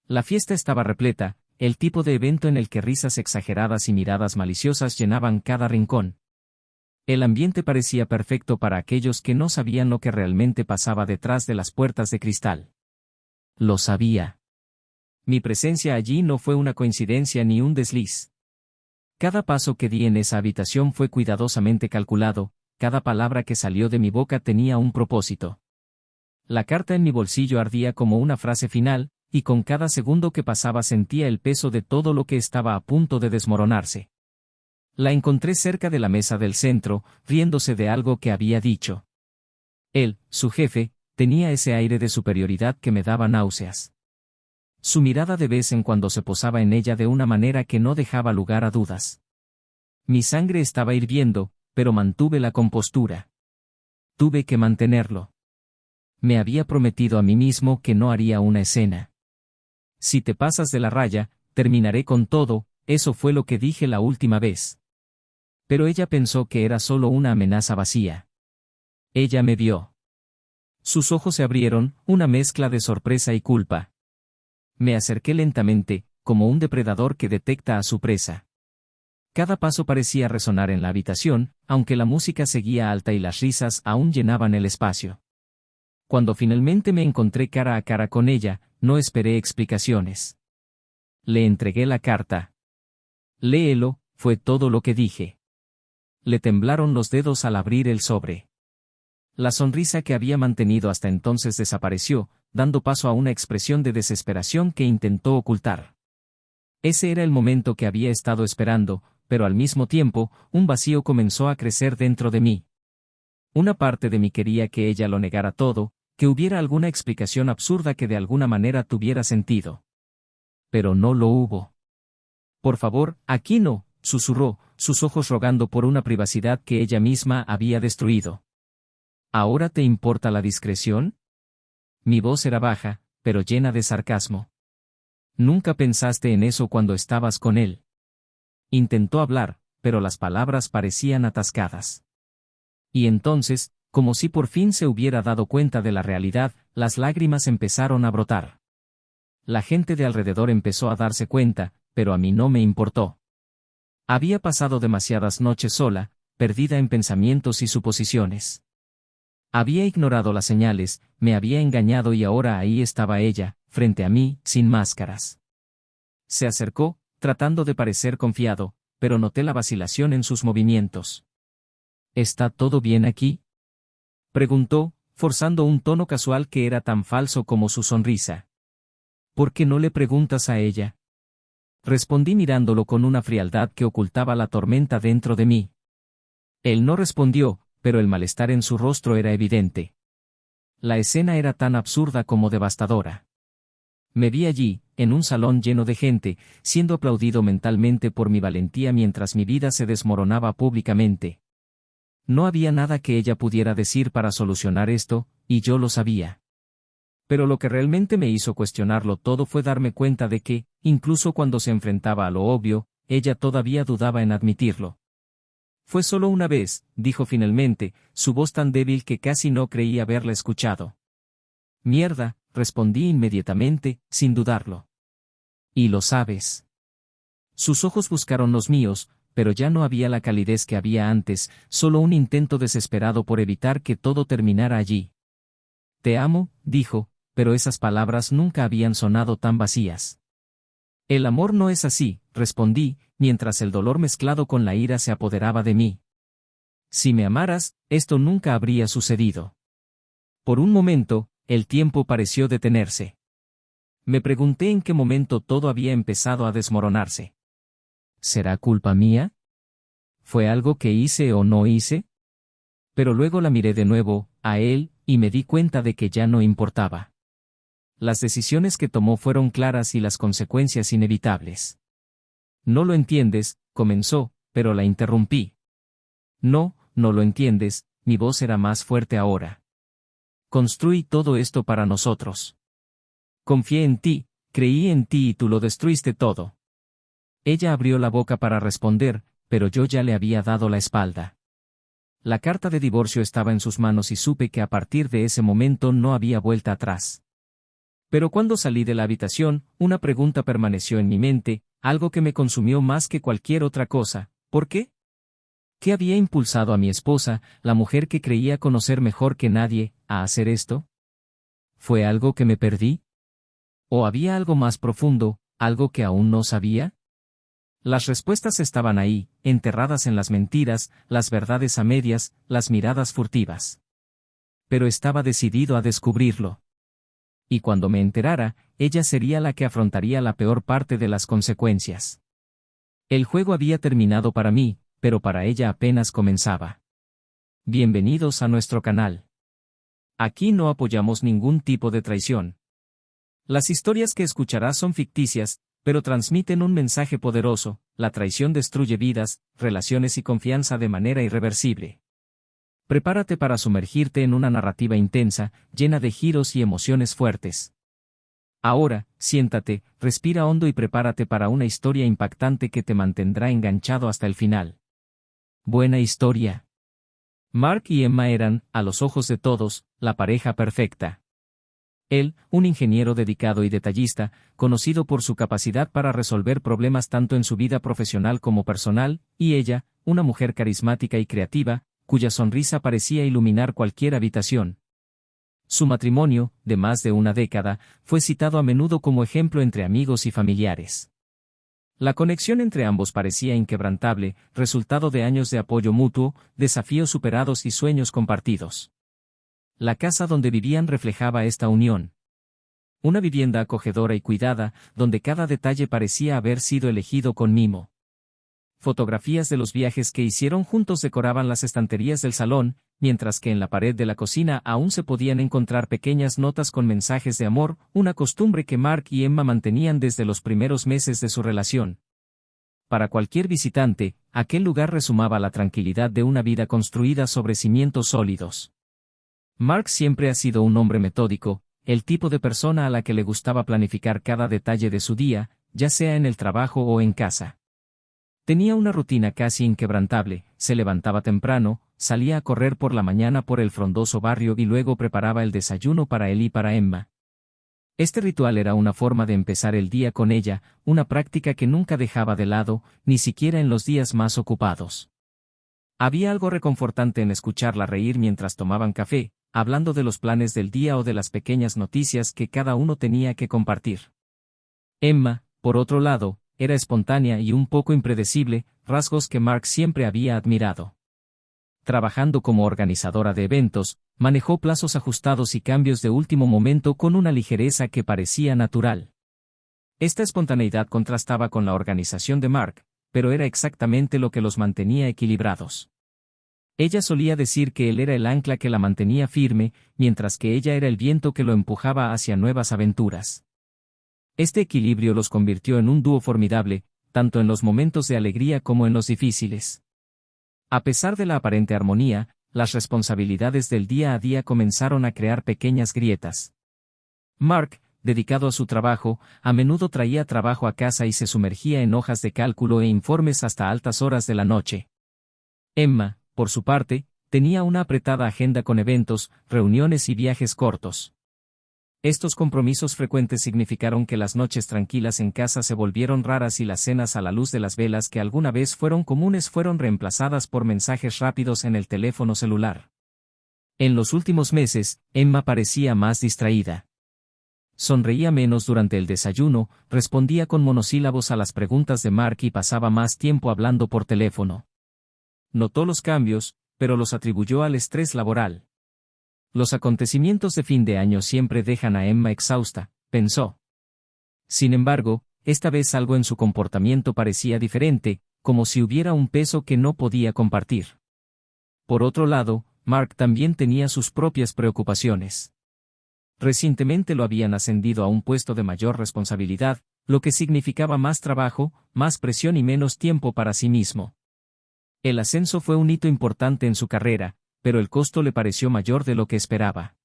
La fiesta estaba repleta, el tipo de evento en el que risas exageradas y miradas maliciosas llenaban cada rincón. El ambiente parecía perfecto para aquellos que no sabían lo que realmente pasaba detrás de las puertas de cristal. Lo sabía. Mi presencia allí no fue una coincidencia ni un desliz. Cada paso que di en esa habitación fue cuidadosamente calculado, cada palabra que salió de mi boca tenía un propósito. La carta en mi bolsillo ardía como una frase final, y con cada segundo que pasaba sentía el peso de todo lo que estaba a punto de desmoronarse. La encontré cerca de la mesa del centro, riéndose de algo que había dicho. Él, su jefe, tenía ese aire de superioridad que me daba náuseas. Su mirada de vez en cuando se posaba en ella de una manera que no dejaba lugar a dudas. Mi sangre estaba hirviendo, pero mantuve la compostura. Tuve que mantenerlo. Me había prometido a mí mismo que no haría una escena. Si te pasas de la raya, terminaré con todo, eso fue lo que dije la última vez. Pero ella pensó que era solo una amenaza vacía. Ella me vio. Sus ojos se abrieron, una mezcla de sorpresa y culpa. Me acerqué lentamente, como un depredador que detecta a su presa. Cada paso parecía resonar en la habitación, aunque la música seguía alta y las risas aún llenaban el espacio. Cuando finalmente me encontré cara a cara con ella, no esperé explicaciones. Le entregué la carta. Léelo, fue todo lo que dije. Le temblaron los dedos al abrir el sobre. La sonrisa que había mantenido hasta entonces desapareció, dando paso a una expresión de desesperación que intentó ocultar. Ese era el momento que había estado esperando, pero al mismo tiempo, un vacío comenzó a crecer dentro de mí. Una parte de mí quería que ella lo negara todo, que hubiera alguna explicación absurda que de alguna manera tuviera sentido. Pero no lo hubo. Por favor, aquí no, susurró, sus ojos rogando por una privacidad que ella misma había destruido. ¿Ahora te importa la discreción? Mi voz era baja, pero llena de sarcasmo. Nunca pensaste en eso cuando estabas con él. Intentó hablar, pero las palabras parecían atascadas. Y entonces, como si por fin se hubiera dado cuenta de la realidad, las lágrimas empezaron a brotar. La gente de alrededor empezó a darse cuenta, pero a mí no me importó. Había pasado demasiadas noches sola, perdida en pensamientos y suposiciones. Había ignorado las señales, me había engañado y ahora ahí estaba ella, frente a mí, sin máscaras. Se acercó, tratando de parecer confiado, pero noté la vacilación en sus movimientos. ¿Está todo bien aquí?, preguntó, forzando un tono casual que era tan falso como su sonrisa. ¿Por qué no le preguntas a ella?, respondí mirándolo con una frialdad que ocultaba la tormenta dentro de mí. Él no respondió, pero el malestar en su rostro era evidente. La escena era tan absurda como devastadora. Me vi allí, en un salón lleno de gente, siendo aplaudido mentalmente por mi valentía mientras mi vida se desmoronaba públicamente. No había nada que ella pudiera decir para solucionar esto, y yo lo sabía. Pero lo que realmente me hizo cuestionarlo todo fue darme cuenta de que, incluso cuando se enfrentaba a lo obvio, ella todavía dudaba en admitirlo. Fue solo una vez, dijo finalmente, su voz tan débil que casi no creí haberla escuchado. Mierda, respondí inmediatamente, sin dudarlo. Y lo sabes. Sus ojos buscaron los míos, pero ya no había la calidez que había antes, solo un intento desesperado por evitar que todo terminara allí. Te amo, dijo, pero esas palabras nunca habían sonado tan vacías. El amor no es así, respondí, mientras el dolor mezclado con la ira se apoderaba de mí. Si me amaras, esto nunca habría sucedido. Por un momento, el tiempo pareció detenerse. Me pregunté en qué momento todo había empezado a desmoronarse. ¿Será culpa mía? ¿Fue algo que hice o no hice? Pero luego la miré de nuevo, a él, y me di cuenta de que ya no importaba. Las decisiones que tomó fueron claras y las consecuencias inevitables. No lo entiendes, comenzó, pero la interrumpí. No, no lo entiendes, mi voz era más fuerte ahora. Construí todo esto para nosotros. Confié en ti, creí en ti y tú lo destruiste todo. Ella abrió la boca para responder, pero yo ya le había dado la espalda. La carta de divorcio estaba en sus manos y supe que a partir de ese momento no había vuelta atrás. Pero cuando salí de la habitación, una pregunta permaneció en mi mente, algo que me consumió más que cualquier otra cosa. ¿Por qué? ¿Qué había impulsado a mi esposa, la mujer que creía conocer mejor que nadie, a hacer esto? ¿Fue algo que me perdí? ¿O había algo más profundo, algo que aún no sabía? Las respuestas estaban ahí, enterradas en las mentiras, las verdades a medias, las miradas furtivas. Pero estaba decidido a descubrirlo. Y cuando me enterara, ella sería la que afrontaría la peor parte de las consecuencias. El juego había terminado para mí, pero para ella apenas comenzaba. Bienvenidos a nuestro canal. Aquí no apoyamos ningún tipo de traición. Las historias que escucharás son ficticias, pero transmiten un mensaje poderoso: la traición destruye vidas, relaciones y confianza de manera irreversible. Prepárate para sumergirte en una narrativa intensa, llena de giros y emociones fuertes. Ahora, siéntate, respira hondo y prepárate para una historia impactante que te mantendrá enganchado hasta el final. Buena historia. Mark y Emma eran, a los ojos de todos, la pareja perfecta. Él, un ingeniero dedicado y detallista, conocido por su capacidad para resolver problemas tanto en su vida profesional como personal, y ella, una mujer carismática y creativa, cuya sonrisa parecía iluminar cualquier habitación. Su matrimonio, de más de una década, fue citado a menudo como ejemplo entre amigos y familiares. La conexión entre ambos parecía inquebrantable, resultado de años de apoyo mutuo, desafíos superados y sueños compartidos. La casa donde vivían reflejaba esta unión. Una vivienda acogedora y cuidada, donde cada detalle parecía haber sido elegido con mimo. Fotografías de los viajes que hicieron juntos decoraban las estanterías del salón, mientras que en la pared de la cocina aún se podían encontrar pequeñas notas con mensajes de amor, una costumbre que Mark y Emma mantenían desde los primeros meses de su relación. Para cualquier visitante, aquel lugar resumaba la tranquilidad de una vida construida sobre cimientos sólidos. Mark siempre ha sido un hombre metódico, el tipo de persona a la que le gustaba planificar cada detalle de su día, ya sea en el trabajo o en casa. Tenía una rutina casi inquebrantable: se levantaba temprano, salía a correr por la mañana por el frondoso barrio y luego preparaba el desayuno para él y para Emma. Este ritual era una forma de empezar el día con ella, una práctica que nunca dejaba de lado, ni siquiera en los días más ocupados. Había algo reconfortante en escucharla reír mientras tomaban café, hablando de los planes del día o de las pequeñas noticias que cada uno tenía que compartir. Emma, por otro lado, era espontánea y un poco impredecible, rasgos que Mark siempre había admirado. Trabajando como organizadora de eventos, manejó plazos ajustados y cambios de último momento con una ligereza que parecía natural. Esta espontaneidad contrastaba con la organización de Mark, pero era exactamente lo que los mantenía equilibrados. Ella solía decir que él era el ancla que la mantenía firme, mientras que ella era el viento que lo empujaba hacia nuevas aventuras. Este equilibrio los convirtió en un dúo formidable, tanto en los momentos de alegría como en los difíciles. A pesar de la aparente armonía, las responsabilidades del día a día comenzaron a crear pequeñas grietas. Mark, dedicado a su trabajo, a menudo traía trabajo a casa y se sumergía en hojas de cálculo e informes hasta altas horas de la noche. Emma, por su parte, tenía una apretada agenda con eventos, reuniones y viajes cortos. Estos compromisos frecuentes significaron que las noches tranquilas en casa se volvieron raras y las cenas a la luz de las velas que alguna vez fueron comunes fueron reemplazadas por mensajes rápidos en el teléfono celular. En los últimos meses, Emma parecía más distraída. Sonreía menos durante el desayuno, respondía con monosílabos a las preguntas de Mark y pasaba más tiempo hablando por teléfono. Notó los cambios, pero los atribuyó al estrés laboral. Los acontecimientos de fin de año siempre dejan a Emma exhausta, pensó. Sin embargo, esta vez algo en su comportamiento parecía diferente, como si hubiera un peso que no podía compartir. Por otro lado, Mark también tenía sus propias preocupaciones. Recientemente lo habían ascendido a un puesto de mayor responsabilidad, lo que significaba más trabajo, más presión y menos tiempo para sí mismo. El ascenso fue un hito importante en su carrera, pero el costo le pareció mayor de lo que esperaba.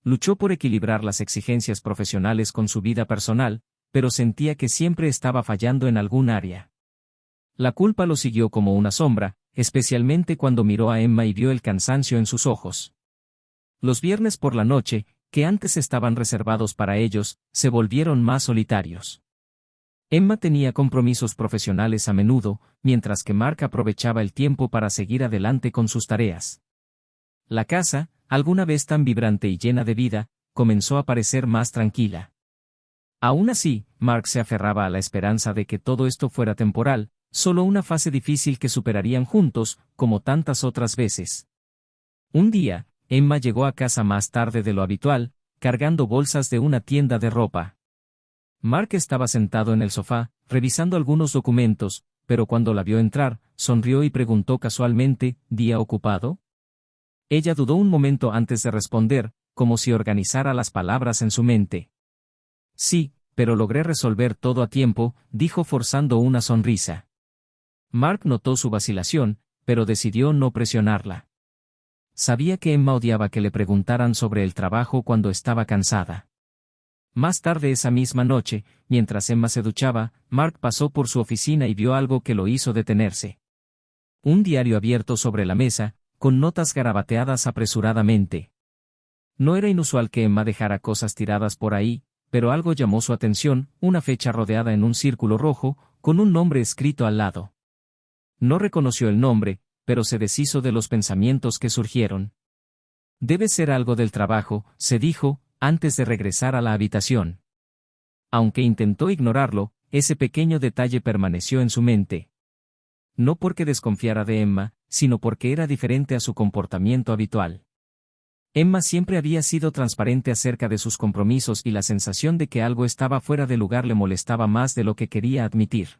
Luchó por equilibrar las exigencias profesionales con su vida personal, pero sentía que siempre estaba fallando en algún área. La culpa lo siguió como una sombra, especialmente cuando miró a Emma y vio el cansancio en sus ojos. Los viernes por la noche, que antes estaban reservados para ellos, se volvieron más solitarios. Emma tenía compromisos profesionales a menudo, mientras que Mark aprovechaba el tiempo para seguir adelante con sus tareas. La casa, alguna vez tan vibrante y llena de vida, comenzó a parecer más tranquila. Aún así, Mark se aferraba a la esperanza de que todo esto fuera temporal, solo una fase difícil que superarían juntos, como tantas otras veces. Un día, Emma llegó a casa más tarde de lo habitual, cargando bolsas de una tienda de ropa. Mark estaba sentado en el sofá, revisando algunos documentos, pero cuando la vio entrar, sonrió y preguntó casualmente, ¿día ocupado? Ella dudó un momento antes de responder, como si organizara las palabras en su mente. Sí, pero logré resolver todo a tiempo, dijo forzando una sonrisa. Mark notó su vacilación, pero decidió no presionarla. Sabía que Emma odiaba que le preguntaran sobre el trabajo cuando estaba cansada. Más tarde esa misma noche, mientras Emma se duchaba, Mark pasó por su oficina y vio algo que lo hizo detenerse. Un diario abierto sobre la mesa, con notas garabateadas apresuradamente. No era inusual que Emma dejara cosas tiradas por ahí, pero algo llamó su atención, una fecha rodeada en un círculo rojo, con un nombre escrito al lado. No reconoció el nombre, pero se deshizo de los pensamientos que surgieron. Debe ser algo del trabajo, se dijo, antes de regresar a la habitación. Aunque intentó ignorarlo, ese pequeño detalle permaneció en su mente. No porque desconfiara de Emma, sino porque era diferente a su comportamiento habitual. Emma siempre había sido transparente acerca de sus compromisos y la sensación de que algo estaba fuera de lugar le molestaba más de lo que quería admitir.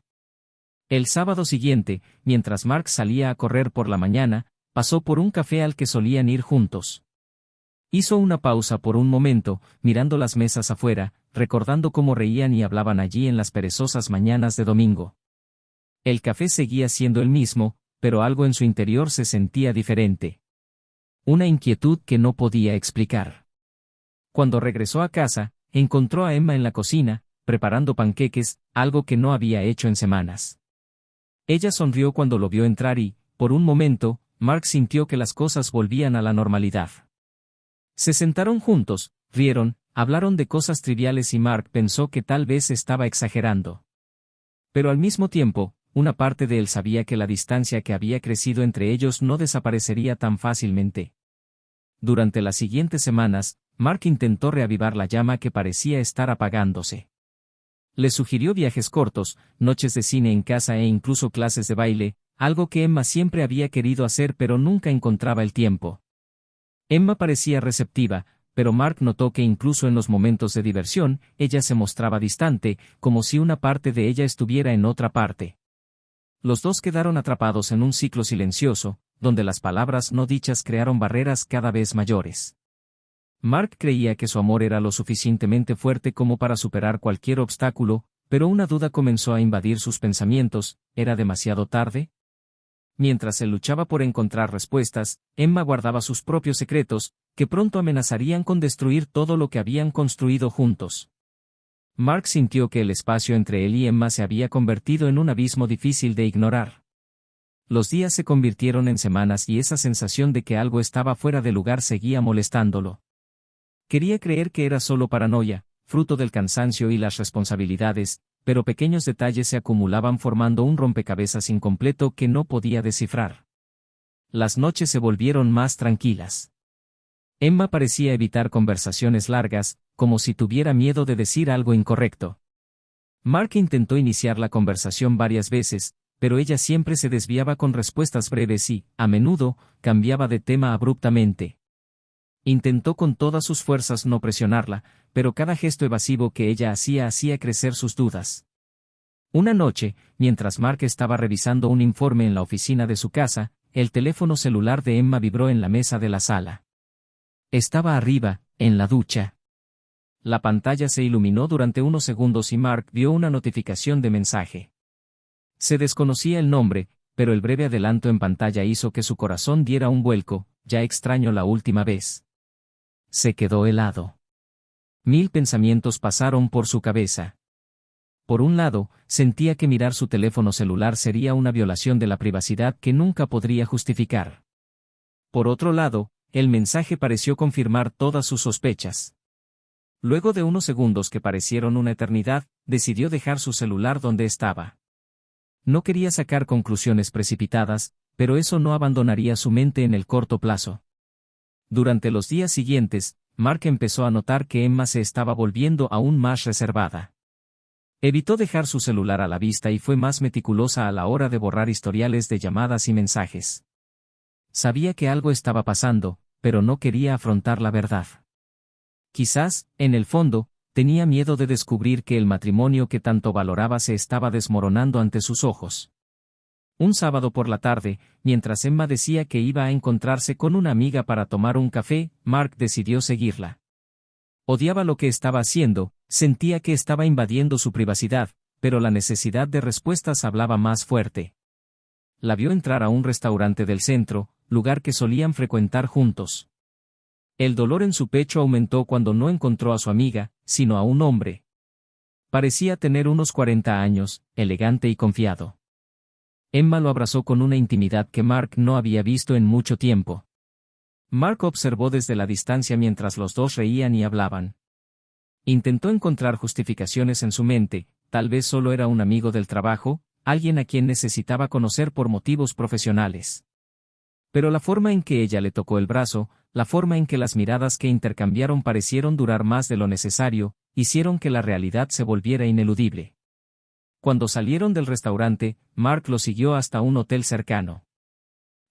El sábado siguiente, mientras Mark salía a correr por la mañana, pasó por un café al que solían ir juntos. Hizo una pausa por un momento, mirando las mesas afuera, recordando cómo reían y hablaban allí en las perezosas mañanas de domingo. El café seguía siendo el mismo, pero algo en su interior se sentía diferente. Una inquietud que no podía explicar. Cuando regresó a casa, encontró a Emma en la cocina, preparando panqueques, algo que no había hecho en semanas. Ella sonrió cuando lo vio entrar y, por un momento, Mark sintió que las cosas volvían a la normalidad. Se sentaron juntos, rieron, hablaron de cosas triviales y Mark pensó que tal vez estaba exagerando. Pero al mismo tiempo, una parte de él sabía que la distancia que había crecido entre ellos no desaparecería tan fácilmente. Durante las siguientes semanas, Mark intentó reavivar la llama que parecía estar apagándose. Le sugirió viajes cortos, noches de cine en casa e incluso clases de baile, algo que Emma siempre había querido hacer pero nunca encontraba el tiempo. Emma parecía receptiva, pero Mark notó que incluso en los momentos de diversión, ella se mostraba distante, como si una parte de ella estuviera en otra parte. Los dos quedaron atrapados en un ciclo silencioso, donde las palabras no dichas crearon barreras cada vez mayores. Mark creía que su amor era lo suficientemente fuerte como para superar cualquier obstáculo, pero una duda comenzó a invadir sus pensamientos, ¿era demasiado tarde? Mientras él luchaba por encontrar respuestas, Emma guardaba sus propios secretos, que pronto amenazarían con destruir todo lo que habían construido juntos. Mark sintió que el espacio entre él y Emma se había convertido en un abismo difícil de ignorar. Los días se convirtieron en semanas y esa sensación de que algo estaba fuera de lugar seguía molestándolo. Quería creer que era solo paranoia, fruto del cansancio y las responsabilidades, pero pequeños detalles se acumulaban formando un rompecabezas incompleto que no podía descifrar. Las noches se volvieron más tranquilas. Emma parecía evitar conversaciones largas, como si tuviera miedo de decir algo incorrecto. Mark intentó iniciar la conversación varias veces, pero ella siempre se desviaba con respuestas breves y, a menudo, cambiaba de tema abruptamente. Intentó con todas sus fuerzas no presionarla, pero cada gesto evasivo que ella hacía crecer sus dudas. Una noche, mientras Mark estaba revisando un informe en la oficina de su casa, el teléfono celular de Emma vibró en la mesa de la sala. Estaba arriba, en la ducha. La pantalla se iluminó durante unos segundos y Mark vio una notificación de mensaje. Se desconocía el nombre, pero el breve adelanto en pantalla hizo que su corazón diera un vuelco, ya extraño la última vez. Se quedó helado. 1000 pensamientos pasaron por su cabeza. Por un lado, sentía que mirar su teléfono celular sería una violación de la privacidad que nunca podría justificar. Por otro lado, el mensaje pareció confirmar todas sus sospechas. Luego de unos segundos que parecieron una eternidad, decidió dejar su celular donde estaba. No quería sacar conclusiones precipitadas, pero eso no abandonaría su mente en el corto plazo. Durante los días siguientes, Mark empezó a notar que Emma se estaba volviendo aún más reservada. Evitó dejar su celular a la vista y fue más meticulosa a la hora de borrar historiales de llamadas y mensajes. Sabía que algo estaba pasando, pero no quería afrontar la verdad. Quizás, en el fondo, tenía miedo de descubrir que el matrimonio que tanto valoraba se estaba desmoronando ante sus ojos. Un sábado por la tarde, mientras Emma decía que iba a encontrarse con una amiga para tomar un café, Mark decidió seguirla. Odiaba lo que estaba haciendo, sentía que estaba invadiendo su privacidad, pero la necesidad de respuestas hablaba más fuerte. La vio entrar a un restaurante del centro, lugar que solían frecuentar juntos. El dolor en su pecho aumentó cuando no encontró a su amiga, sino a un hombre. Parecía tener unos 40 años, elegante y confiado. Emma lo abrazó con una intimidad que Mark no había visto en mucho tiempo. Mark observó desde la distancia mientras los dos reían y hablaban. Intentó encontrar justificaciones en su mente, tal vez solo era un amigo del trabajo, alguien a quien necesitaba conocer por motivos profesionales. Pero la forma en que ella le tocó el brazo, la forma en que las miradas que intercambiaron parecieron durar más de lo necesario, hicieron que la realidad se volviera ineludible. Cuando salieron del restaurante, Mark lo siguió hasta un hotel cercano.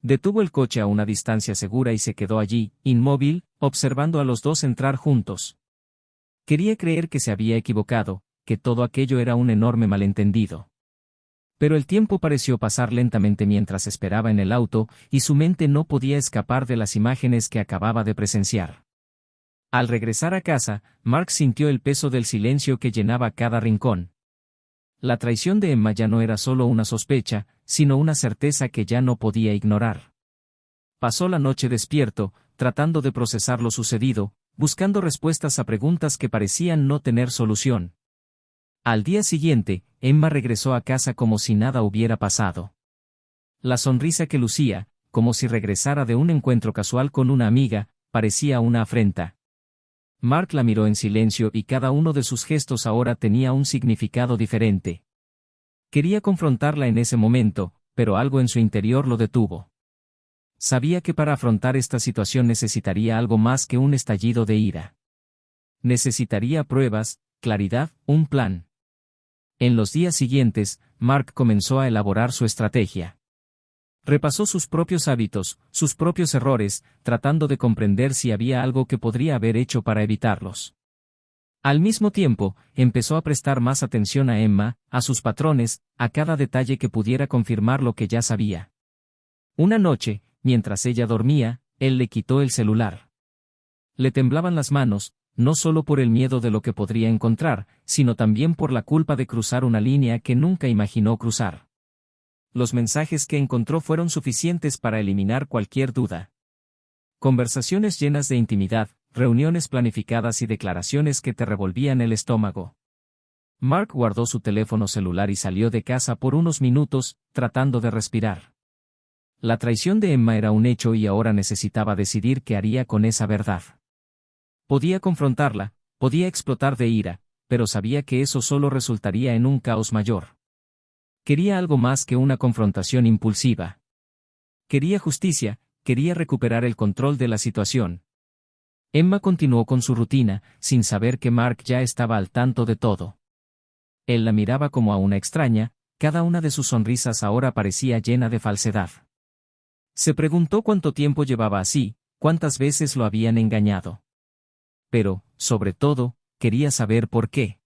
Detuvo el coche a una distancia segura y se quedó allí, inmóvil, observando a los dos entrar juntos. Quería creer que se había equivocado, que todo aquello era un enorme malentendido. Pero el tiempo pareció pasar lentamente mientras esperaba en el auto, y su mente no podía escapar de las imágenes que acababa de presenciar. Al regresar a casa, Mark sintió el peso del silencio que llenaba cada rincón. La traición de Emma ya no era solo una sospecha, sino una certeza que ya no podía ignorar. Pasó la noche despierto, tratando de procesar lo sucedido, buscando respuestas a preguntas que parecían no tener solución. Al día siguiente, Emma regresó a casa como si nada hubiera pasado. La sonrisa que lucía, como si regresara de un encuentro casual con una amiga, parecía una afrenta. Mark la miró en silencio y cada uno de sus gestos ahora tenía un significado diferente. Quería confrontarla en ese momento, pero algo en su interior lo detuvo. Sabía que para afrontar esta situación necesitaría algo más que un estallido de ira. Necesitaría pruebas, claridad, un plan. En los días siguientes, Mark comenzó a elaborar su estrategia. Repasó sus propios hábitos, sus propios errores, tratando de comprender si había algo que podría haber hecho para evitarlos. Al mismo tiempo, empezó a prestar más atención a Emma, a sus patrones, a cada detalle que pudiera confirmar lo que ya sabía. Una noche, mientras ella dormía, él le quitó el celular. Le temblaban las manos, no solo por el miedo de lo que podría encontrar, sino también por la culpa de cruzar una línea que nunca imaginó cruzar. Los mensajes que encontró fueron suficientes para eliminar cualquier duda. Conversaciones llenas de intimidad, reuniones planificadas y declaraciones que te revolvían el estómago. Mark guardó su teléfono celular y salió de casa por unos minutos, tratando de respirar. La traición de Emma era un hecho y ahora necesitaba decidir qué haría con esa verdad. Podía confrontarla, podía explotar de ira, pero sabía que eso solo resultaría en un caos mayor. Quería algo más que una confrontación impulsiva. Quería justicia, quería recuperar el control de la situación. Emma continuó con su rutina, sin saber que Mark ya estaba al tanto de todo. Él la miraba como a una extraña, cada una de sus sonrisas ahora parecía llena de falsedad. Se preguntó cuánto tiempo llevaba así, cuántas veces lo habían engañado. Pero, sobre todo, quería saber por qué.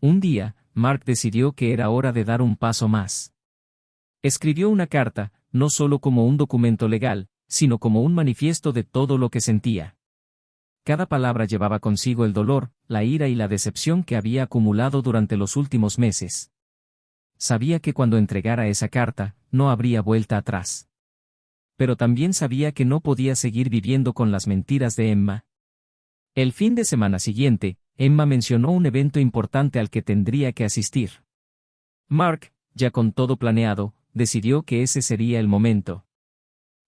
Un día, Mark decidió que era hora de dar un paso más. Escribió una carta, no solo como un documento legal, sino como un manifiesto de todo lo que sentía. Cada palabra llevaba consigo el dolor, la ira y la decepción que había acumulado durante los últimos meses. Sabía que cuando entregara esa carta, no habría vuelta atrás. Pero también sabía que no podía seguir viviendo con las mentiras de Emma. El fin de semana siguiente, Emma mencionó un evento importante al que tendría que asistir. Mark, ya con todo planeado, decidió que ese sería el momento.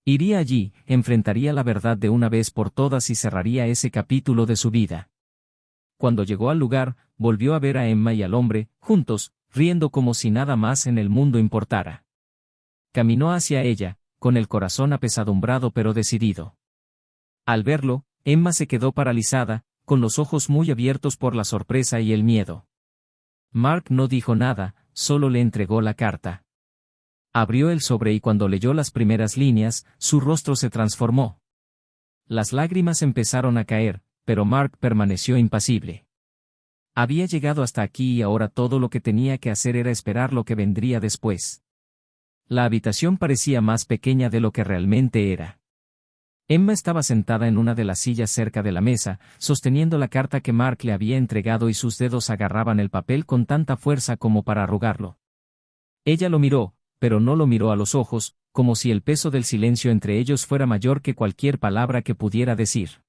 Iría allí, enfrentaría la verdad de una vez por todas y cerraría ese capítulo de su vida. Cuando llegó al lugar, volvió a ver a Emma y al hombre, juntos, riendo como si nada más en el mundo importara. Caminó hacia ella, con el corazón apesadumbrado pero decidido. Al verlo, Emma se quedó paralizada, con los ojos muy abiertos por la sorpresa y el miedo. Mark no dijo nada, solo le entregó la carta. Abrió el sobre y cuando leyó las primeras líneas, su rostro se transformó. Las lágrimas empezaron a caer, pero Mark permaneció impasible. Había llegado hasta aquí y ahora todo lo que tenía que hacer era esperar lo que vendría después. La habitación parecía más pequeña de lo que realmente era. Emma estaba sentada en una de las sillas cerca de la mesa, sosteniendo la carta que Mark le había entregado y sus dedos agarraban el papel con tanta fuerza como para arrugarlo. Ella lo miró, pero no lo miró a los ojos, como si el peso del silencio entre ellos fuera mayor que cualquier palabra que pudiera decir.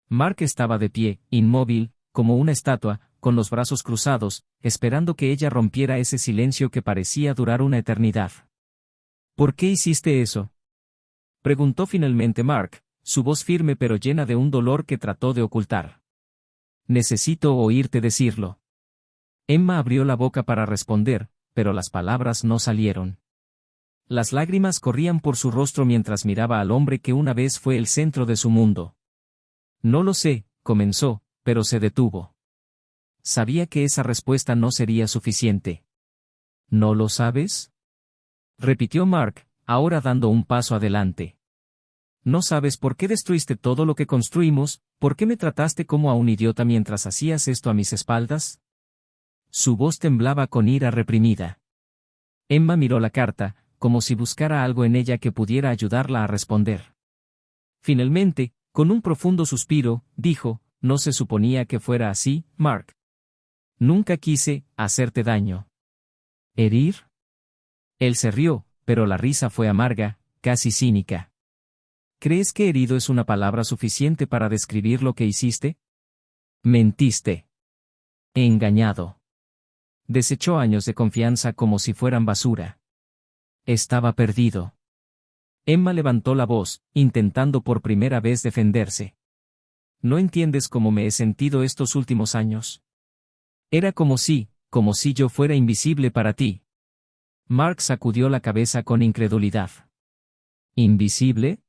Mark estaba de pie, inmóvil, como una estatua, con los brazos cruzados, esperando que ella rompiera ese silencio que parecía durar una eternidad. ¿Por qué hiciste eso?, preguntó finalmente Mark, su voz firme pero llena de un dolor que trató de ocultar. Necesito oírte decirlo. Emma abrió la boca para responder, pero las palabras no salieron. Las lágrimas corrían por su rostro mientras miraba al hombre que una vez fue el centro de su mundo. No lo sé, comenzó, pero se detuvo. Sabía que esa respuesta no sería suficiente. ¿No lo sabes?, repitió Mark, ahora dando un paso adelante. ¿No sabes por qué destruiste todo lo que construimos? ¿Por qué me trataste como a un idiota mientras hacías esto a mis espaldas? Su voz temblaba con ira reprimida. Emma miró la carta, como si buscara algo en ella que pudiera ayudarla a responder. Finalmente, con un profundo suspiro, dijo, «No se suponía que fuera así, Mark. Nunca quise hacerte daño». ¿Herir? Él se rió, pero la risa fue amarga, casi cínica. ¿Crees que herido es una palabra suficiente para describir lo que hiciste? Mentiste. Engañado. Desechó años de confianza como si fueran basura. Estaba perdido. Emma levantó la voz, intentando por primera vez defenderse. ¿No entiendes cómo me he sentido estos últimos años? Era como si yo fuera invisible para ti. Mark sacudió la cabeza con incredulidad. ¿Invisible?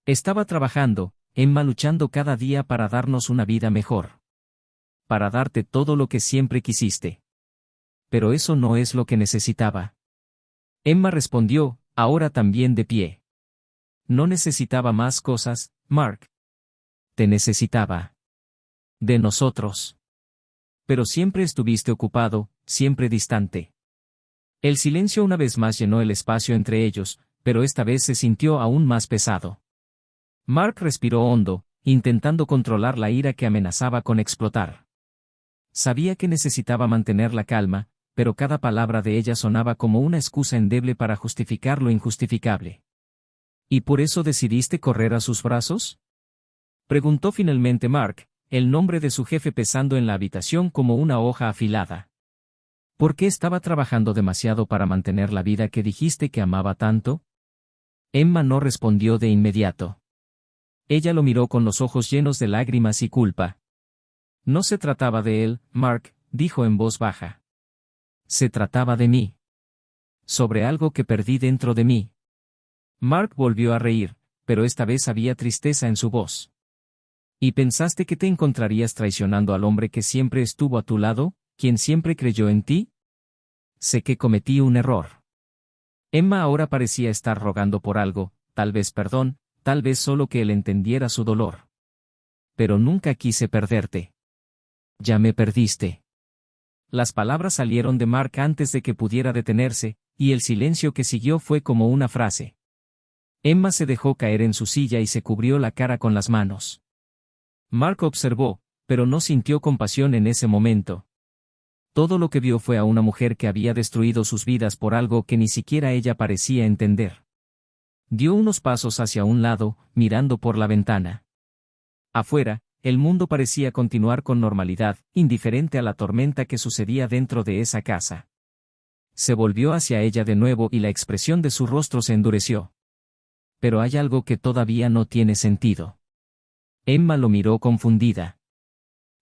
Estaba trabajando, Emma, luchando cada día para darnos una vida mejor. Para darte todo lo que siempre quisiste. Pero eso no es lo que necesitaba. Emma respondió, ahora también de pie. No necesitaba más cosas, Mark. Te necesitaba. De nosotros. Pero siempre estuviste ocupado, siempre distante. El silencio una vez más llenó el espacio entre ellos, pero esta vez se sintió aún más pesado. Mark respiró hondo, intentando controlar la ira que amenazaba con explotar. Sabía que necesitaba mantener la calma, pero cada palabra de ella sonaba como una excusa endeble para justificar lo injustificable. ¿Y por eso decidiste correr a sus brazos?, preguntó finalmente Mark, el nombre de su jefe pesando en la habitación como una hoja afilada. ¿Por qué estaba trabajando demasiado para mantener la vida que dijiste que amaba tanto? Emma no respondió de inmediato. Ella lo miró con los ojos llenos de lágrimas y culpa. No se trataba de él, Mark, dijo en voz baja. Se trataba de mí. Sobre algo que perdí dentro de mí. Mark volvió a reír, pero esta vez había tristeza en su voz. ¿Y pensaste que te encontrarías traicionando al hombre que siempre estuvo a tu lado, quien siempre creyó en ti? Sé que cometí un error. Emma ahora parecía estar rogando por algo, tal vez perdón, tal vez solo que él entendiera su dolor. Pero nunca quise perderte. Ya me perdiste. Las palabras salieron de Mark antes de que pudiera detenerse, y el silencio que siguió fue como una frase. Emma se dejó caer en su silla y se cubrió la cara con las manos. Mark observó, pero no sintió compasión en ese momento. Todo lo que vio fue a una mujer que había destruido sus vidas por algo que ni siquiera ella parecía entender. Dio unos pasos hacia un lado, mirando por la ventana. Afuera, el mundo parecía continuar con normalidad, indiferente a la tormenta que sucedía dentro de esa casa. Se volvió hacia ella de nuevo y la expresión de su rostro se endureció. Pero hay algo que todavía no tiene sentido. Emma lo miró confundida.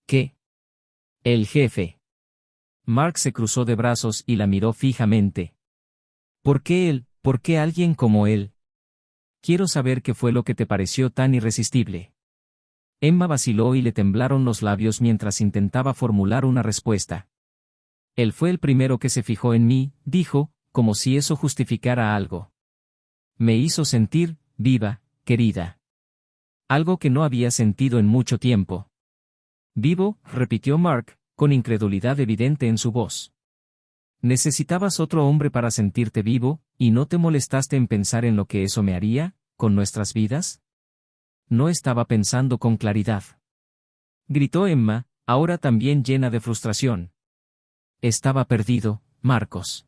¿Qué? El jefe. Mark se cruzó de brazos y la miró fijamente. ¿Por qué él? ¿Por qué alguien como él? Quiero saber qué fue lo que te pareció tan irresistible. Emma vaciló y le temblaron los labios mientras intentaba formular una respuesta. Él fue el primero que se fijó en mí, dijo, como si eso justificara algo. Me hizo sentir, viva, querida. Algo que no había sentido en mucho tiempo. Vivo, repitió Mark, con incredulidad evidente en su voz. ¿Necesitabas otro hombre para sentirte vivo, y no te molestaste en pensar en lo que eso me haría, con nuestras vidas? No estaba pensando con claridad. Gritó Emma, ahora también llena de frustración. Estaba perdido, Marcos.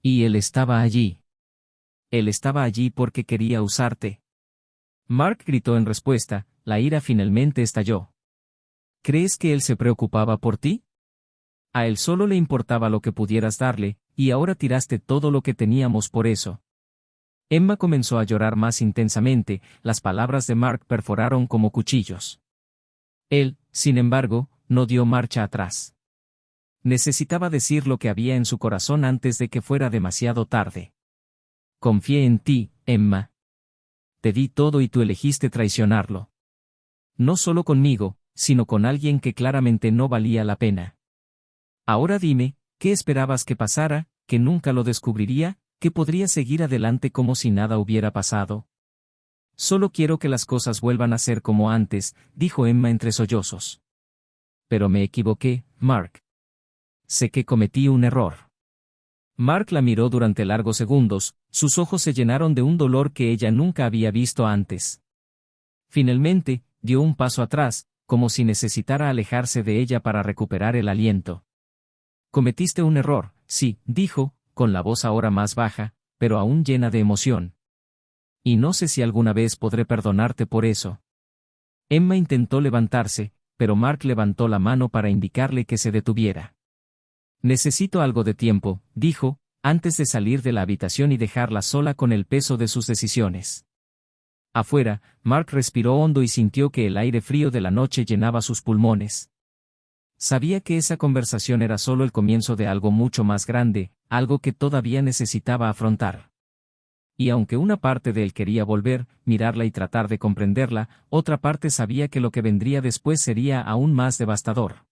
Y él estaba allí. Él estaba allí porque quería usarte. Mark gritó en respuesta, la ira finalmente estalló. ¿Crees que él se preocupaba por ti? A él solo le importaba lo que pudieras darle, y ahora tiraste todo lo que teníamos por eso. Emma comenzó a llorar más intensamente, las palabras de Mark perforaron como cuchillos. Él, sin embargo, no dio marcha atrás. Necesitaba decir lo que había en su corazón antes de que fuera demasiado tarde. Confié en ti, Emma. Te di todo y tú elegiste traicionarlo. No solo conmigo, sino con alguien que claramente no valía la pena. Ahora dime, ¿qué esperabas que pasara, que nunca lo descubriría, que podría seguir adelante como si nada hubiera pasado? Solo quiero que las cosas vuelvan a ser como antes, dijo Emma entre sollozos. Pero me equivoqué, Mark. Sé que cometí un error. Mark la miró durante largos segundos, sus ojos se llenaron de un dolor que ella nunca había visto antes. Finalmente, dio un paso atrás, como si necesitara alejarse de ella para recuperar el aliento. Cometiste un error, sí, dijo, con la voz ahora más baja, pero aún llena de emoción. Y no sé si alguna vez podré perdonarte por eso. Emma intentó levantarse, pero Mark levantó la mano para indicarle que se detuviera. Necesito algo de tiempo, dijo, antes de salir de la habitación y dejarla sola con el peso de sus decisiones. Afuera, Mark respiró hondo y sintió que el aire frío de la noche llenaba sus pulmones. Sabía que esa conversación era solo el comienzo de algo mucho más grande, algo que todavía necesitaba afrontar. Y aunque una parte de él quería volver, mirarla y tratar de comprenderla, otra parte sabía que lo que vendría después sería aún más devastador.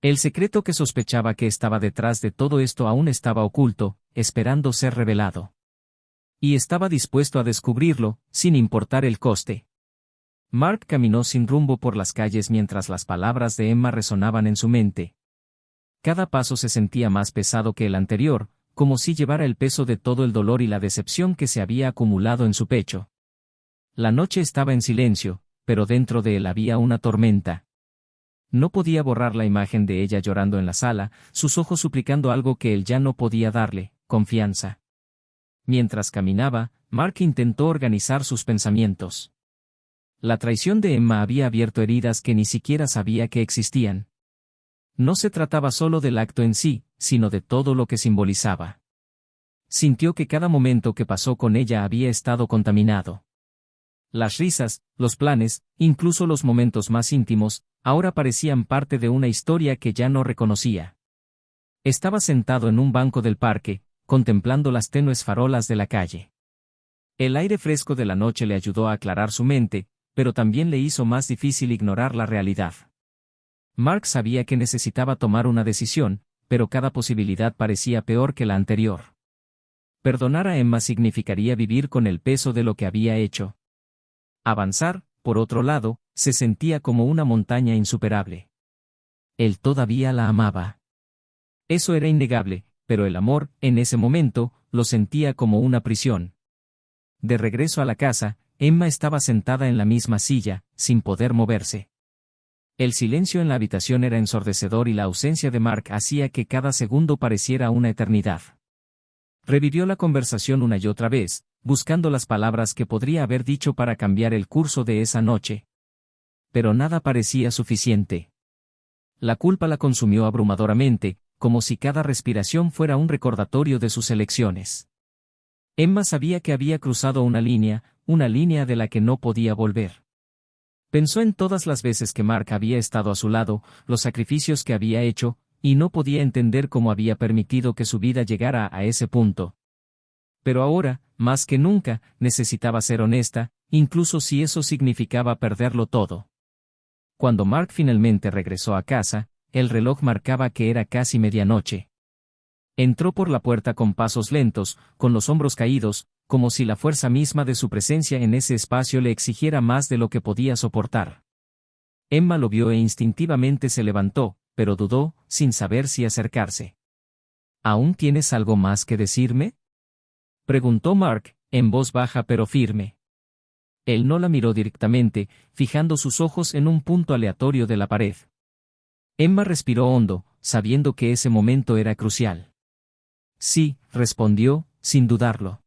El secreto que sospechaba que estaba detrás de todo esto aún estaba oculto, esperando ser revelado. Y estaba dispuesto a descubrirlo, sin importar el coste. Mark caminó sin rumbo por las calles mientras las palabras de Emma resonaban en su mente. Cada paso se sentía más pesado que el anterior, como si llevara el peso de todo el dolor y la decepción que se había acumulado en su pecho. La noche estaba en silencio, pero dentro de él había una tormenta. No podía borrar la imagen de ella llorando en la sala, sus ojos suplicando algo que él ya no podía darle, confianza. Mientras caminaba, Mark intentó organizar sus pensamientos. La traición de Emma había abierto heridas que ni siquiera sabía que existían. No se trataba solo del acto en sí, sino de todo lo que simbolizaba. Sintió que cada momento que pasó con ella había estado contaminado. Las risas, los planes, incluso los momentos más íntimos, ahora parecían parte de una historia que ya no reconocía. Estaba sentado en un banco del parque, contemplando las tenues farolas de la calle. El aire fresco de la noche le ayudó a aclarar su mente, pero también le hizo más difícil ignorar la realidad. Mark sabía que necesitaba tomar una decisión, pero cada posibilidad parecía peor que la anterior. Perdonar a Emma significaría vivir con el peso de lo que había hecho. Avanzar, por otro lado, se sentía como una montaña insuperable. Él todavía la amaba. Eso era innegable, pero el amor, en ese momento, lo sentía como una prisión. De regreso a la casa, Emma estaba sentada en la misma silla, sin poder moverse. El silencio en la habitación era ensordecedor y la ausencia de Mark hacía que cada segundo pareciera una eternidad. Revivió la conversación una y otra vez, buscando las palabras que podría haber dicho para cambiar el curso de esa noche. Pero nada parecía suficiente. La culpa la consumió abrumadoramente, como si cada respiración fuera un recordatorio de sus elecciones. Emma sabía que había cruzado una línea de la que no podía volver. Pensó en todas las veces que Mark había estado a su lado, los sacrificios que había hecho, y no podía entender cómo había permitido que su vida llegara a ese punto. Pero ahora, más que nunca, necesitaba ser honesta, incluso si eso significaba perderlo todo. Cuando Mark finalmente regresó a casa, el reloj marcaba que era casi medianoche. Entró por la puerta con pasos lentos, con los hombros caídos, como si la fuerza misma de su presencia en ese espacio le exigiera más de lo que podía soportar. Emma lo vio e instintivamente se levantó, pero dudó, sin saber si acercarse. ¿Aún tienes algo más que decirme?, preguntó Mark, en voz baja pero firme. Él no la miró directamente, fijando sus ojos en un punto aleatorio de la pared. Emma respiró hondo, sabiendo que ese momento era crucial. Sí, respondió, sin dudarlo.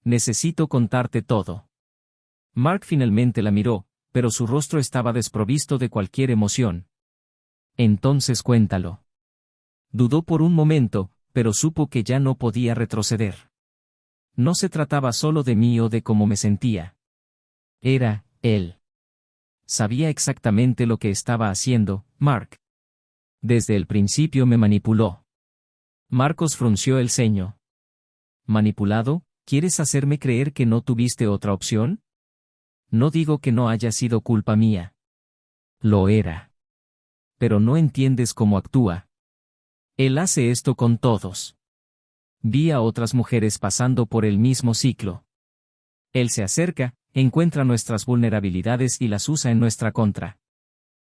Necesito contarte todo. Mark finalmente la miró, pero su rostro estaba desprovisto de cualquier emoción. Entonces cuéntalo. Dudó por un momento, pero supo que ya no podía retroceder. No se trataba solo de mí o de cómo me sentía. Era él. Sabía exactamente lo que estaba haciendo, Mark. Desde el principio me manipuló. Marcos frunció el ceño. ¿Manipulado? ¿Quieres hacerme creer que no tuviste otra opción? No digo que no haya sido culpa mía. Lo era. Pero no entiendes cómo actúa. Él hace esto con todos. Vi a otras mujeres pasando por el mismo ciclo. Él se acerca, encuentra nuestras vulnerabilidades y las usa en nuestra contra.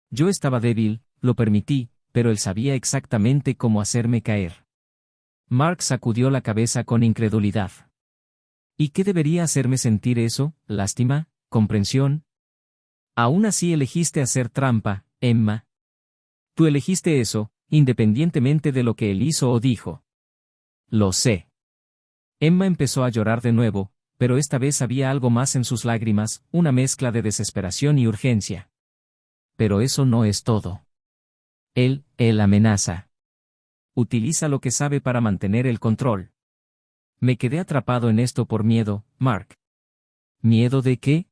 Yo estaba débil, lo permití, pero él sabía exactamente cómo hacerme caer. Mark sacudió la cabeza con incredulidad. ¿Y qué debería hacerme sentir eso? ¿Lástima? ¿Comprensión? Aún así elegiste hacer trampa, Emma. Tú elegiste eso, independientemente de lo que él hizo o dijo. Lo sé. Emma empezó a llorar de nuevo, pero esta vez había algo más en sus lágrimas, una mezcla de desesperación y urgencia. Pero eso no es todo. Él amenaza. Utiliza lo que sabe para mantener el control. Me quedé atrapado en esto por miedo, Mark. ¿Miedo de qué?,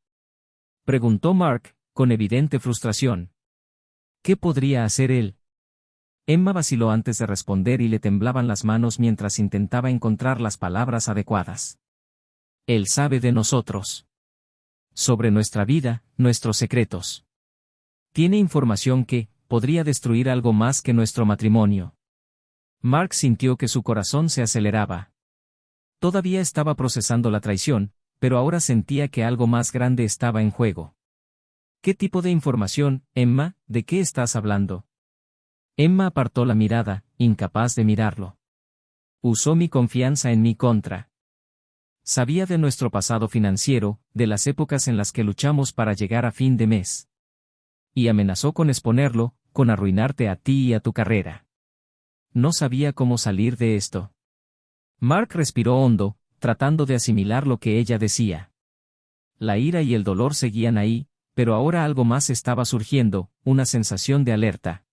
preguntó Mark, con evidente frustración. ¿Qué podría hacer él? Emma vaciló antes de responder y le temblaban las manos mientras intentaba encontrar las palabras adecuadas. Él sabe de nosotros. Sobre nuestra vida, nuestros secretos. Tiene información que podría destruir algo más que nuestro matrimonio. Mark sintió que su corazón se aceleraba. Todavía estaba procesando la traición, pero ahora sentía que algo más grande estaba en juego. ¿Qué tipo de información, Emma? ¿De qué estás hablando? Emma apartó la mirada, incapaz de mirarlo. Usó mi confianza en mi contra. Sabía de nuestro pasado financiero, de las épocas en las que luchamos para llegar a fin de mes. Y amenazó con exponerlo, con arruinarte a ti y a tu carrera. No sabía cómo salir de esto. Mark respiró hondo, tratando de asimilar lo que ella decía. La ira y el dolor seguían ahí, pero ahora algo más estaba surgiendo, una sensación de alerta.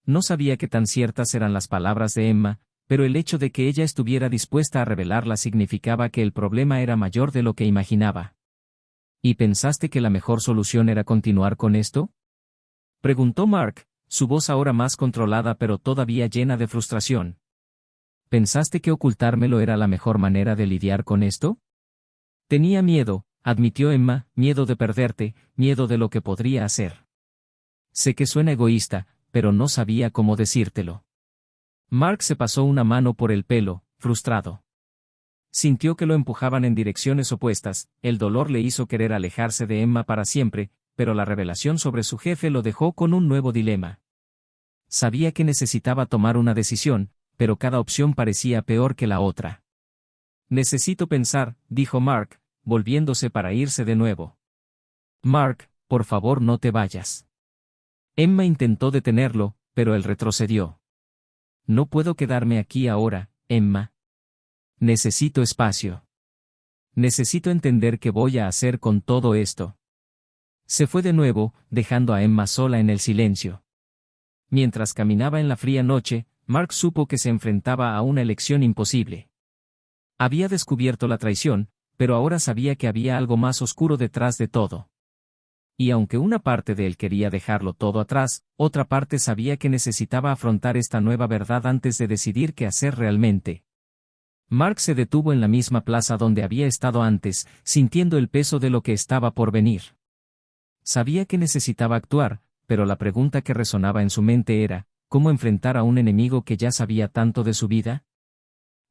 No sabía qué tan ciertas eran las palabras de Emma, pero el hecho de que ella estuviera dispuesta a revelarlas significaba que el problema era mayor de lo que imaginaba. ¿Y pensaste que la mejor solución era continuar con esto?, preguntó Mark, su voz ahora más controlada pero todavía llena de frustración. ¿Pensaste que ocultármelo era la mejor manera de lidiar con esto? Tenía miedo, admitió Emma, miedo de perderte, miedo de lo que podría hacer. Sé que suena egoísta, pero no sabía cómo decírtelo. Mark se pasó una mano por el pelo, frustrado. Sintió que lo empujaban en direcciones opuestas, el dolor le hizo querer alejarse de Emma para siempre, pero la revelación sobre su jefe lo dejó con un nuevo dilema. Sabía que necesitaba tomar una decisión, pero cada opción parecía peor que la otra. Necesito pensar, dijo Mark, volviéndose para irse de nuevo. Mark, por favor no te vayas. Emma intentó detenerlo, pero él retrocedió. No puedo quedarme aquí ahora, Emma. Necesito espacio. Necesito entender qué voy a hacer con todo esto. Se fue de nuevo, dejando a Emma sola en el silencio. Mientras caminaba en la fría noche, Mark supo que se enfrentaba a una elección imposible. Había descubierto la traición, pero ahora sabía que había algo más oscuro detrás de todo. Y aunque una parte de él quería dejarlo todo atrás, otra parte sabía que necesitaba afrontar esta nueva verdad antes de decidir qué hacer realmente. Mark se detuvo en la misma plaza donde había estado antes, sintiendo el peso de lo que estaba por venir. Sabía que necesitaba actuar, pero la pregunta que resonaba en su mente era, ¿cómo enfrentar a un enemigo que ya sabía tanto de su vida?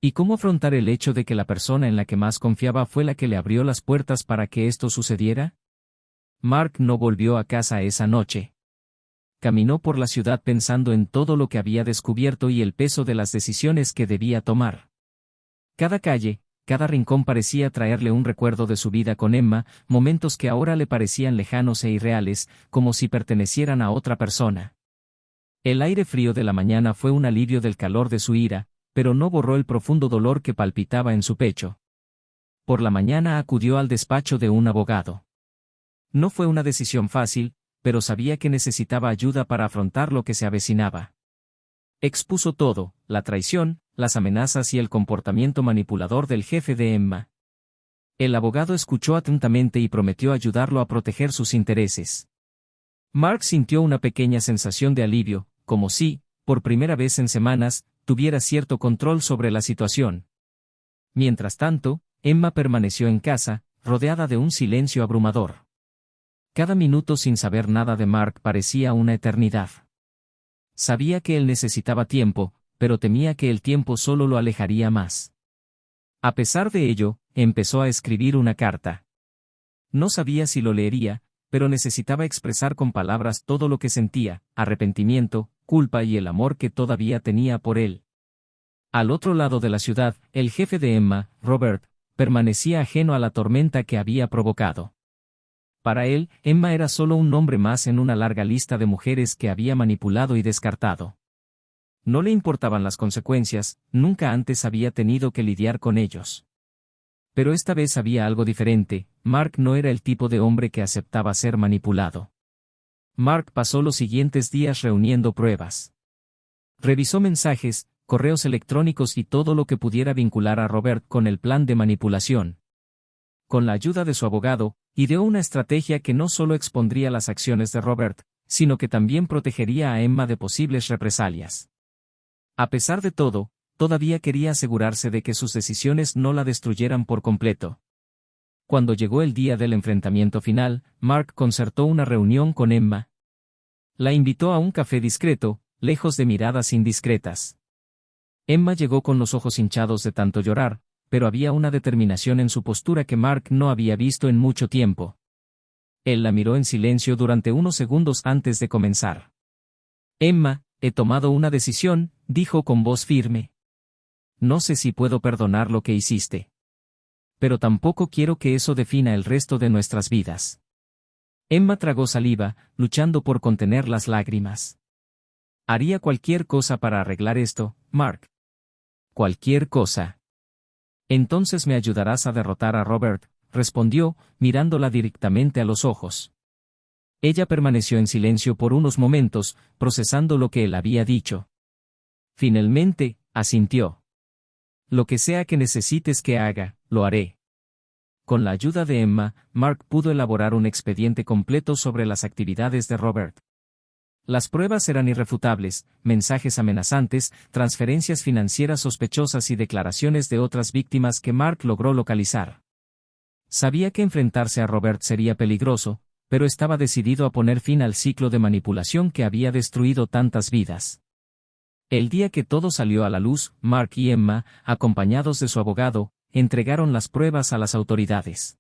¿Y cómo afrontar el hecho de que la persona en la que más confiaba fue la que le abrió las puertas para que esto sucediera? Mark no volvió a casa esa noche. Caminó por la ciudad pensando en todo lo que había descubierto y el peso de las decisiones que debía tomar. Cada calle, cada rincón parecía traerle un recuerdo de su vida con Emma, momentos que ahora le parecían lejanos e irreales, como si pertenecieran a otra persona. El aire frío de la mañana fue un alivio del calor de su ira, pero no borró el profundo dolor que palpitaba en su pecho. Por la mañana acudió al despacho de un abogado. No fue una decisión fácil, pero sabía que necesitaba ayuda para afrontar lo que se avecinaba. Expuso todo, la traición, las amenazas y el comportamiento manipulador del jefe de Emma. El abogado escuchó atentamente y prometió ayudarlo a proteger sus intereses. Mark sintió una pequeña sensación de alivio, como si, por primera vez en semanas, tuviera cierto control sobre la situación. Mientras tanto, Emma permaneció en casa, rodeada de un silencio abrumador. Cada minuto sin saber nada de Mark parecía una eternidad. Sabía que él necesitaba tiempo, pero temía que el tiempo solo lo alejaría más. A pesar de ello, empezó a escribir una carta. No sabía si lo leería, pero necesitaba expresar con palabras todo lo que sentía, arrepentimiento, culpa y el amor que todavía tenía por él. Al otro lado de la ciudad, el jefe de Emma, Robert, permanecía ajeno a la tormenta que había provocado. Para él, Emma era solo un nombre más en una larga lista de mujeres que había manipulado y descartado. No le importaban las consecuencias, nunca antes había tenido que lidiar con ellos. Pero esta vez había algo diferente, Mark no era el tipo de hombre que aceptaba ser manipulado. Mark pasó los siguientes días reuniendo pruebas. Revisó mensajes, correos electrónicos y todo lo que pudiera vincular a Robert con el plan de manipulación. Con la ayuda de su abogado, ideó una estrategia que no solo expondría las acciones de Robert, sino que también protegería a Emma de posibles represalias. A pesar de todo, todavía quería asegurarse de que sus decisiones no la destruyeran por completo. Cuando llegó el día del enfrentamiento final, Mark concertó una reunión con Emma. La invitó a un café discreto, lejos de miradas indiscretas. Emma llegó con los ojos hinchados de tanto llorar, pero había una determinación en su postura que Mark no había visto en mucho tiempo. Él la miró en silencio durante unos segundos antes de comenzar. Emma, he tomado una decisión, dijo con voz firme. No sé si puedo perdonar lo que hiciste. Pero tampoco quiero que eso defina el resto de nuestras vidas. Emma tragó saliva, luchando por contener las lágrimas. Haría cualquier cosa para arreglar esto, Mark. Cualquier cosa. Entonces me ayudarás a derrotar a Robert, respondió, mirándola directamente a los ojos. Ella permaneció en silencio por unos momentos, procesando lo que él había dicho. Finalmente, asintió. Lo que sea que necesites que haga, lo haré. Con la ayuda de Emma, Mark pudo elaborar un expediente completo sobre las actividades de Robert. Las pruebas eran irrefutables, mensajes amenazantes, transferencias financieras sospechosas y declaraciones de otras víctimas que Mark logró localizar. Sabía que enfrentarse a Robert sería peligroso, pero estaba decidido a poner fin al ciclo de manipulación que había destruido tantas vidas. El día que todo salió a la luz, Mark y Emma, acompañados de su abogado, entregaron las pruebas a las autoridades.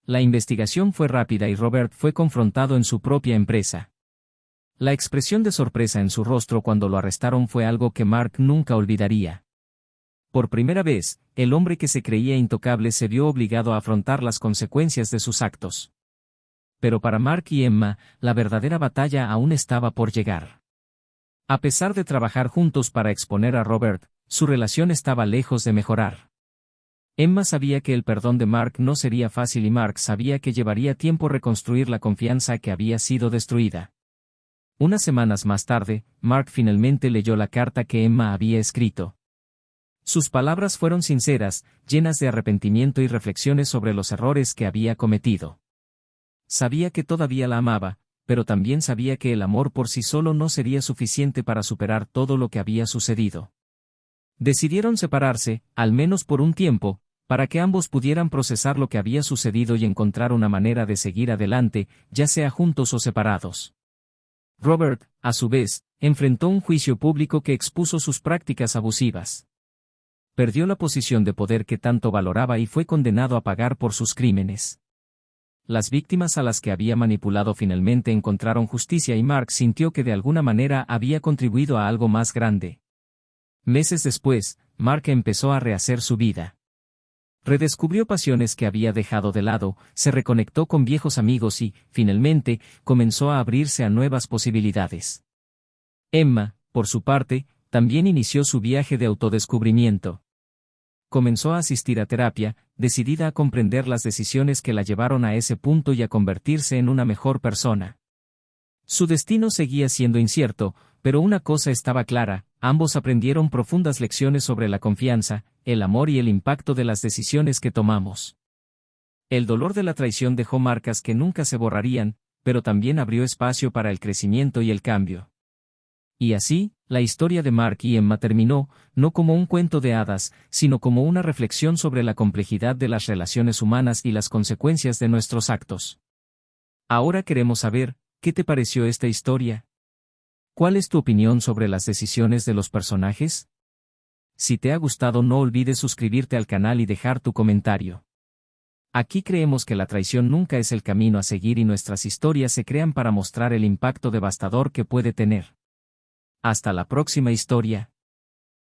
La investigación fue rápida y Robert fue confrontado en su propia empresa. La expresión de sorpresa en su rostro cuando lo arrestaron fue algo que Mark nunca olvidaría. Por primera vez, el hombre que se creía intocable se vio obligado a afrontar las consecuencias de sus actos. Pero para Mark y Emma, la verdadera batalla aún estaba por llegar. A pesar de trabajar juntos para exponer a Robert, su relación estaba lejos de mejorar. Emma sabía que el perdón de Mark no sería fácil y Mark sabía que llevaría tiempo reconstruir la confianza que había sido destruida. Unas semanas más tarde, Mark finalmente leyó la carta que Emma había escrito. Sus palabras fueron sinceras, llenas de arrepentimiento y reflexiones sobre los errores que había cometido. Sabía que todavía la amaba, pero también sabía que el amor por sí solo no sería suficiente para superar todo lo que había sucedido. Decidieron separarse, al menos por un tiempo, para que ambos pudieran procesar lo que había sucedido y encontrar una manera de seguir adelante, ya sea juntos o separados. Robert, a su vez, enfrentó un juicio público que expuso sus prácticas abusivas. Perdió la posición de poder que tanto valoraba y fue condenado a pagar por sus crímenes. Las víctimas a las que había manipulado finalmente encontraron justicia y Mark sintió que de alguna manera había contribuido a algo más grande. Meses después, Mark empezó a rehacer su vida. Redescubrió pasiones que había dejado de lado, se reconectó con viejos amigos y, finalmente, comenzó a abrirse a nuevas posibilidades. Emma, por su parte, también inició su viaje de autodescubrimiento. Comenzó a asistir a terapia, decidida a comprender las decisiones que la llevaron a ese punto y a convertirse en una mejor persona. Su destino seguía siendo incierto, pero una cosa estaba clara, ambos aprendieron profundas lecciones sobre la confianza, el amor y el impacto de las decisiones que tomamos. El dolor de la traición dejó marcas que nunca se borrarían, pero también abrió espacio para el crecimiento y el cambio. Y así, la historia de Mark y Emma terminó, no como un cuento de hadas, sino como una reflexión sobre la complejidad de las relaciones humanas y las consecuencias de nuestros actos. Ahora queremos saber, ¿qué te pareció esta historia? ¿Cuál es tu opinión sobre las decisiones de los personajes? Si te ha gustado, no olvides suscribirte al canal y dejar tu comentario. Aquí creemos que la traición nunca es el camino a seguir y nuestras historias se crean para mostrar el impacto devastador que puede tener. Hasta la próxima historia.